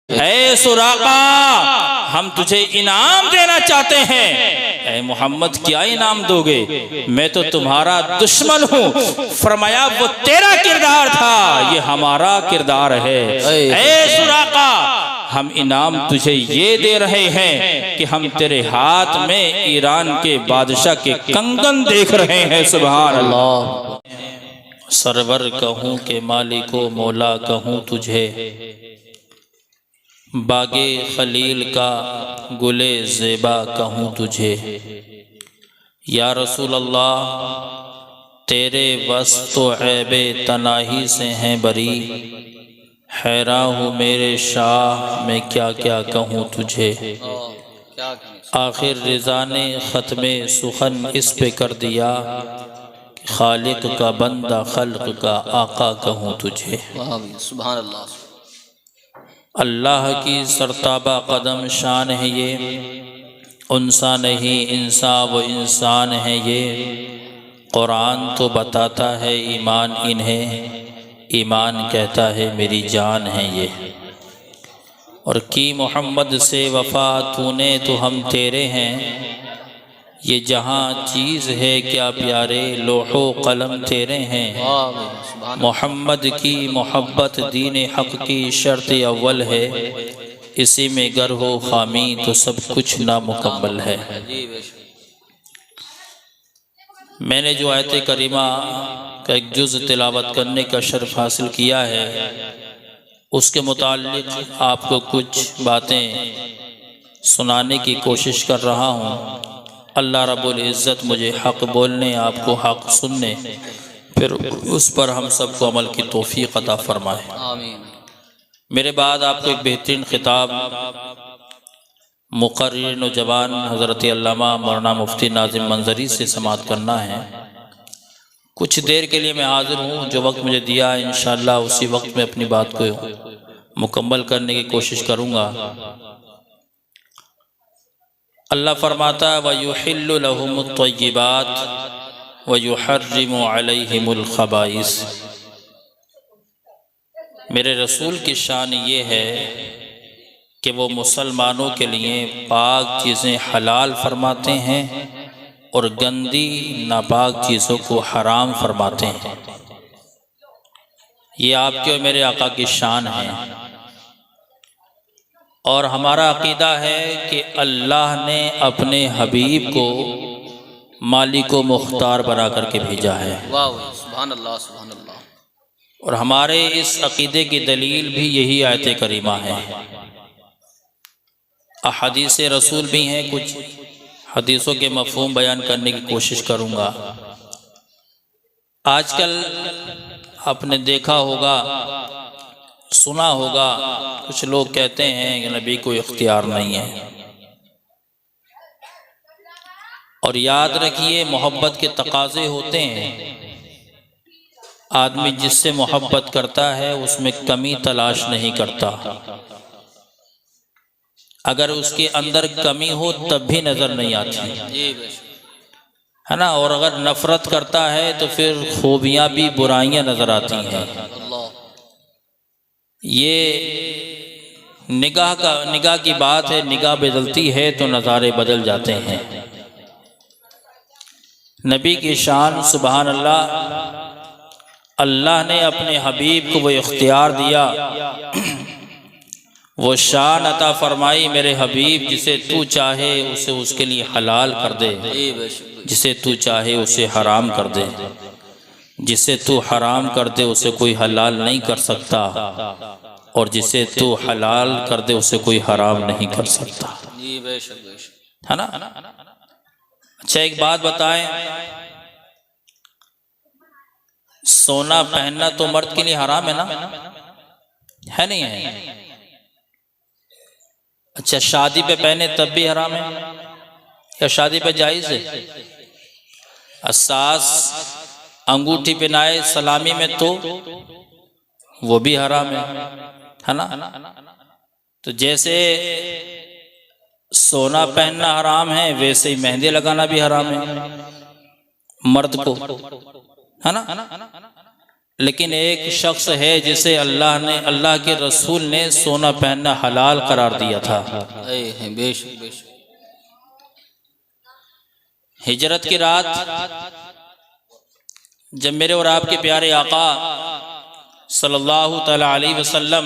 ऐ सुराका, हम तुझे इनाम देना चाहते हैं। ऐ मोहम्मद, क्या इनाम दोगे? मैं तो तुम्हारा दुश्मन हूँ। फरमाया वो तेरा किरदार था, ये हमारा किरदार है। ऐ सुराका, हम इनाम तुझे ये दे रहे हैं कि हम तेरे हाथ में ईरान के बादशाह के कंगन देख रहे हैं। सुभान अल्लाह। सरवर कहूँ के मालिको मौला कहूँ तुझे, बागे खलील का गुले ज़ेबा कहूँ तुझे। या रसूल अल्लाह, तेरे वस्फ़ तो ऐबे तनाही से हैं बरी, हैरान हूँ मेरे शाह, मैं क्या क्या कहूँ तुझे। आखिर रिज़ा ने ख़त्मे सुखन इस पे कर दिया, खालिक का बंदा खल्क का आका कहूँ तुझे। सुभान अल्लाह। अल्लाह की सरताबा कदम शान है ये, उनसा नहीं इंसान वो इंसान है ये। कुरान तो बताता है ईमान इन्हें, ईमान कहता है मेरी जान है ये। और की मोहम्मद से वफ़ा तूने तो हम तेरे हैं, ये जहाँ चीज़ है क्या प्यारे लोहो कलम तेरे हैं। मोहम्मद की मोहब्बत दीन हक़ की शर्त अव्वल है, इसी में गर हो खामी तो सब कुछ नामुकम्मल है। मैंने जो आयत करीमा का एक जुज़ तिलावत करने का शर्फ हासिल किया है, उसके मुताल्लिक़ आपको कुछ बातें सुनाने की कोशिश कर रहा हूँ। अल्लाह रब्बुल इज़्ज़त मुझे हक़ बोलने, आपको हक़ सुनने, फिर उस पर हम सबको अमल की तौफ़ीक़ अता फ़रमाए। आमीन। मेरे बाद आपको एक बेहतरीन खिताब मुक़र्रिर नौजवान हज़रत अल्लामा मौलाना मुफ्ती नाज़िम मंज़री से समाअत करना है। कुछ देर के लिए मैं हाज़िर हूँ, जो वक्त मुझे दिया इंशाअल्लाह उसी वक्त में अपनी बात को मुकम्मल करने की कोशिश करूँगा। अल्लाह फरमाता व युहिल्लु लहुमुत तय्यिबात व युहर्रिमु अलैहिमुल खबाइस। मेरे रसूल की शान ये है कि वो मुसलमानों के लिए पाक चीज़ें हलाल फरमाते हैं और गंदी नापाक चीज़ों को हराम फरमाते हैं। ये आपके और मेरे आका की शान है। और हमारा अकीदा है कि अल्लाह ने अपने हबीब को मालिक व मुख्तार बना करके भेजा है। वाह, सुभान अल्लाह, सुभान अल्लाह। और हमारे इस अकीदे की दलील भी यही आयत करीमा है। अहादीस रसूल भी हैं, कुछ हदीसों के मफ़हूम बयान करने की कोशिश करूँगा। आजकल आपने देखा होगा, सुना होगा, कुछ लोग कहते हैं कि नबी को इख्तियार नहीं है। और याद रखिए, मोहब्बत के तकाज़े होते हैं। आदमी जिससे मोहब्बत करता है उसमें कमी तलाश नहीं करता। अगर उसके अंदर कमी हो तब भी नज़र नहीं आती, है ना। और अगर नफ़रत करता है तो फिर खूबियाँ भी बुराइयाँ नज़र आती हैं। ये निगाह की बात है। निगाह बदलती है तो नज़ारे बदल जाते हैं। नबी की शान, सुभान अल्लाह, अल्लाह ने अपने हबीब को वो इख्तियार दिया, वो शान अता फरमाई। मेरे हबीब, जिसे तू चाहे उसे उसके लिए हलाल कर दे, जिसे तू चाहे उसे हराम कर दे, जिसे तू हराम कर दे उसे कोई हलाल नहीं कर सकता, और जिसे तू हलाल कर दे उसे कोई हराम नहीं कर सकता, है ना। अच्छा, एक बात बताएं, सोना पहनना तो मर्द के लिए हराम है ना, है नहीं है? अच्छा, शादी पे पहने तब भी हराम है या शादी पे जायज़ है? सास अंगूठी पहनाए सलामी में तो वो भी हराम है ना। तो जैसे सोना पहनना हराम है, वैसे ही मेहंदी लगाना भी हराम है मर्द को, है ना। लेकिन एक शख्स है जिसे अल्लाह के रसूल ने सोना पहनना हलाल करार दिया था। बेशक बेशक। हिजरत की रात जब मेरे और आपके प्यारे आका सल्लल्लाहु तआला अलैहि वसल्लम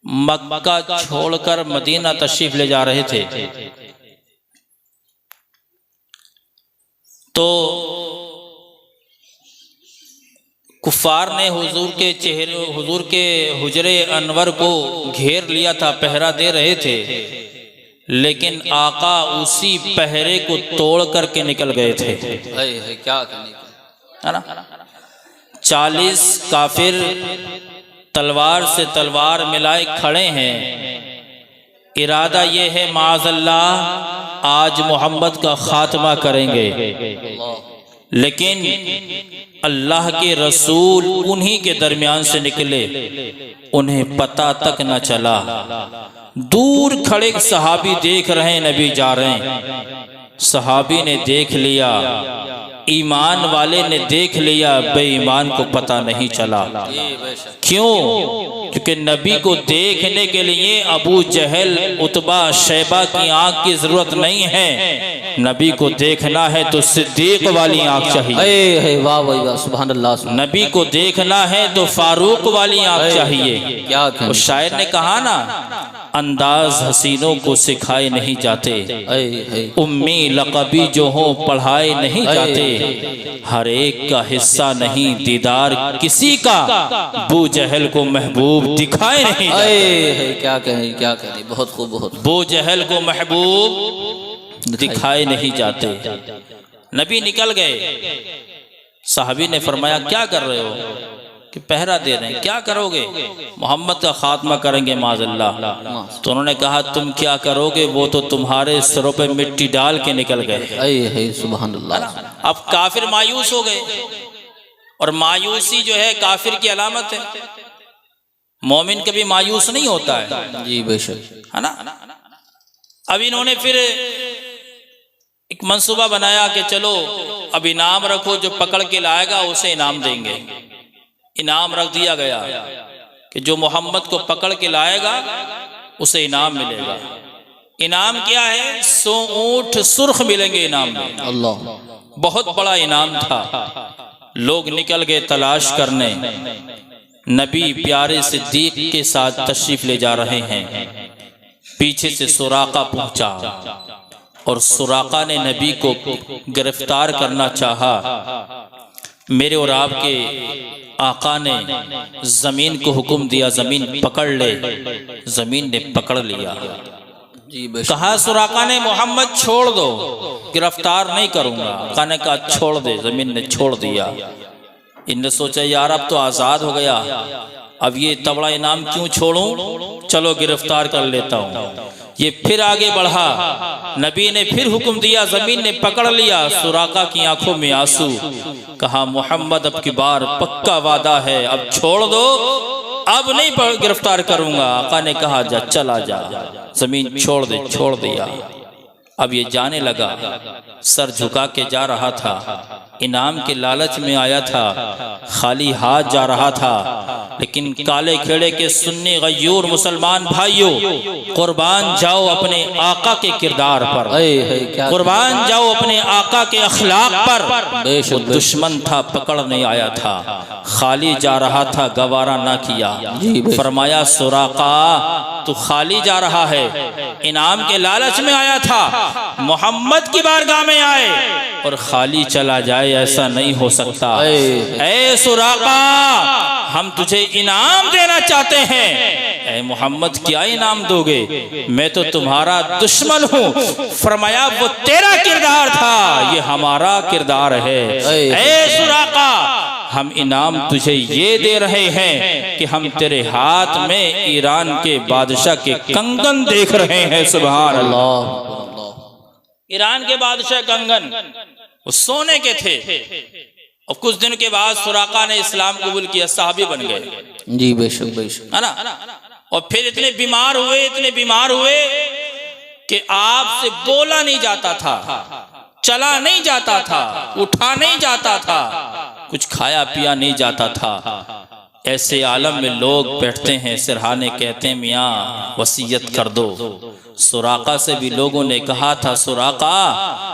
मक्का छोड़कर मदीना तशरीफ ले जा रहे थे, तो कुफार ने हुजूर के हुजरे अनवर को घेर लिया था, पहरा दे रहे थे, लेकिन आका उसी पहरे को तोड़ करके निकल गए थे। क्या करने है ना। 40 काफिर तलवार से तलवार मिलाए खड़े हैं। इरादा ये है माज़अल्लाह आज मोहम्मद का खात्मा करेंगे, लेकिन अल्लाह के रसूल उन्हीं के दरमियान से निकले, उन्हें पता तक न चला। दूर खड़े सहाबी देख रहे हैं नबी जा रहे हैं। सहाबी ने देख लिया, ईमान वाले ने देख लिया, बेईमान को पता नहीं चला। क्यों? क्योंकि नबी को देखने के लिए अबू जहल, उतबा, शैबा की आंख की जरूरत नहीं है। नबी को देखना है तो सिद्दीक वाली आंख चाहिए। वाह वाह वाह, सुभान अल्लाह। नबी को देखना है तो फारूक वाली आंख चाहिए। क्या उस शायर ने कहा ना, अंदाज हसीनों को सिखाए नहीं जाते, उम्मी लक़बी जो हो पढ़ाए नहीं जाते, हर एक का हिस्सा नहीं दीदार किसी का, बू जहल को महबूब दिखाए नहीं जाते। क्या कहें, बहुत खूब, बहुत। बू जहल को महबूब दिखाए नहीं जाते। नबी निकल गए। साहबी ने फरमाया क्या कर रहे हो? कि पहरा दे रहे हैं। क्या करोगे? मोहम्मद का खात्मा करेंगे माज़अल्लाह। तो उन्होंने कहा तुम क्या करोगे? वो तो तुम्हारे सरों पे मिट्टी डाल के निकल गए। सुभान अल्लाह। अब काफिर मायूस हो गए, और मायूसी जो है काफिर की अलामत है। मोमिन कभी मायूस नहीं होता है। जी बेशक, है ना। अब इन्होंने फिर एक मंसूबा बनाया कि चलो अब इनाम रखो, जो पकड़ के लाएगा उसे इनाम देंगे। इनाम रख दिया गया कि जो मोहम्मद को पकड़ के लाएगा उसे इनाम मिलेगा। इनाम क्या है? 100 ऊंट सुर्ख मिलेंगे इनाम में। अल्लाह, बहुत बड़ा इनाम था। लोग निकल गए तलाश करने। नबी प्यारे सिद्दीक के साथ तशरीफ ले जा रहे हैं। पीछे से सुराका पहुंचा और सुराका ने नबी को गिरफ्तार करना चाहा। मेरे और आपके आका ने जमीन को हुक्म दिया, जमीन पकड़ ले। जमीन ने पकड़ लिया। कहा सुराका ने मोहम्मद छोड़ दो, गिरफ्तार नहीं करूंगा। आका ने कहा छोड़ दे। जमीन ने छोड़ दिया। इनने सोचा यार अब तो आजाद हो गया, अब ये तबड़ा इनाम क्यों छोड़ूं, चलो गिरफ्तार कर लेता हूं। ये फिर आगे बढ़ा। नबी ने फिर हुक्म दिया, जमीन ने पकड़ लिया। सुराका की आंखों में आंसू। कहा मोहम्मद अब की बार पक्का वादा है, अब छोड़ दो, अब नहीं गिरफ्तार करूंगा। आका ने कहा जा, चला जा। जमीन छोड़ दे। छोड़ दिया। अब ये जाने लगा, सर झुका के जा रहा था। इनाम के लालच में आया था, खाली हाथ जा रहा था। लेकिन काले खेड़े के सुन्नी गयूर मुसलमान भाइयों, कुर्बान जाओ अपने आका के किरदार पर, कुर्बान जाओ अपने आका के अखलाक पर। वो दुश्मन था, पकड़ने आया था, खाली जा रहा था, गवारा ना किया। फरमाया सुराका तू खाली जा रहा है, इनाम के लालच में आया था, मोहम्मद की बारगाह में आए और खाली चला जाए, ऐसा नहीं हो सकता। ऐ सुराका हम तुझे इनाम देना चाहते हैं। ऐ मोहम्मद क्या इनाम दोगे? मैं तो तुम्हारा दुश्मन हूँ। फरमाया वो तेरा किरदार था, ये हमारा किरदार है। ऐ सुराका हम इनाम तुझे ये दे रहे हैं कि हम तेरे हाथ में ईरान के बादशाह के कंगन देख रहे हैं। सुभान अल्लाह। ईरान के बादशाह कंगन वो सोने के थे। और कुछ दिन के बाद सुराका ने इस्लाम कबूल किया, सहाबी बन गए। जी बेशक बेशक, है ना। और फिर इतने बीमार हुए कि आपसे बोला नहीं जाता था, चला नहीं जाता था, उठा नहीं जाता था। कुछ खाया पिया नहीं जाता था। ऐसे आलम में लोग बैठते हैं सिरहाने, कहते हैं मियाँ वसीयत कर दो। सुराका से भी लोगों ने कहा था सुराका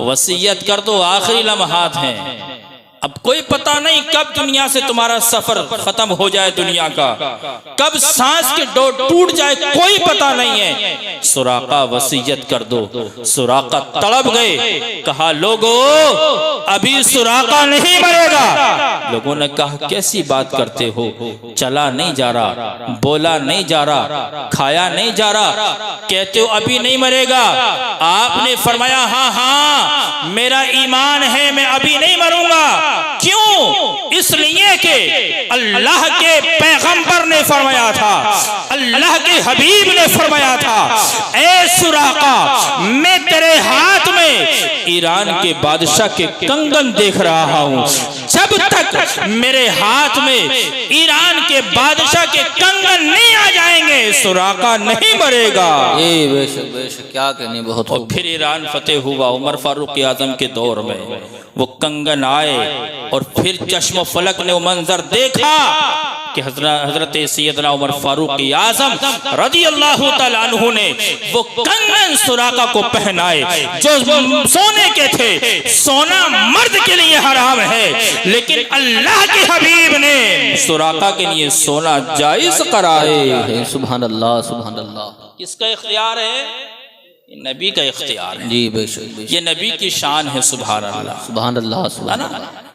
वसीयत कर दो, आखिरी लम्हात हैं, अब कोई पता नहीं कब दुनिया से तुम्हारा सफर खत्म हो जाए, दुनिया का कब सांस के डोर टूट जाए, कोई पता नहीं है। सुराका वसीयत कर दो। सुराका तड़प गए, कहा लोगों अभी सुराका नहीं मरेगा। लोगों ने कहा कैसी बात करते हो, चला नहीं जा रहा, बोला नहीं जा रहा, खाया नहीं जा रहा, कहते हो अभी नहीं मरेगा। आपने फरमाया हाँ हाँ मेरा ईमान है, मैं अभी नहीं मरूंगा। क्यों? इसलिए कि अल्लाह के पैगंबर ने फरमाया था, अल्लाह के हबीब ने फरमाया था, ए सुराका मैं तेरे हाथ में ईरान के बादशाह के कंगन देख रहा हूं, जब तक मेरे हाथ में ईरान के बादशाह के कंगन नहीं आ जाएंगे सुराका नहीं मरेगा। ये बेशक बेशक क्या कहने, बहुत और फिर ईरान फतेह हुआ। उमर फारूक आजम के दौर में वो कंगन आए और फिर चश्म फलक ने वो मंजर देखा कि हजरत सैयदना उमर फारूक आजम रज़ी अल्लाह तआला अन्हु ने वो कंगन सुराका को पहनाए जो सोने के थे। सोना मर्द के लिए हराम है, लेकिन अल्लाह के हबीब ने सुराका के लिए सोना जायज कराए। सुभान अल्लाह सुभान अल्लाह। किसका इख्तियार है? नबी का इख्तियार है। जी बेशक बेशक, ये नबी की शान है। सुभान अल्लाह सुभान अल्लाह सुभान है अल्लाह। ना।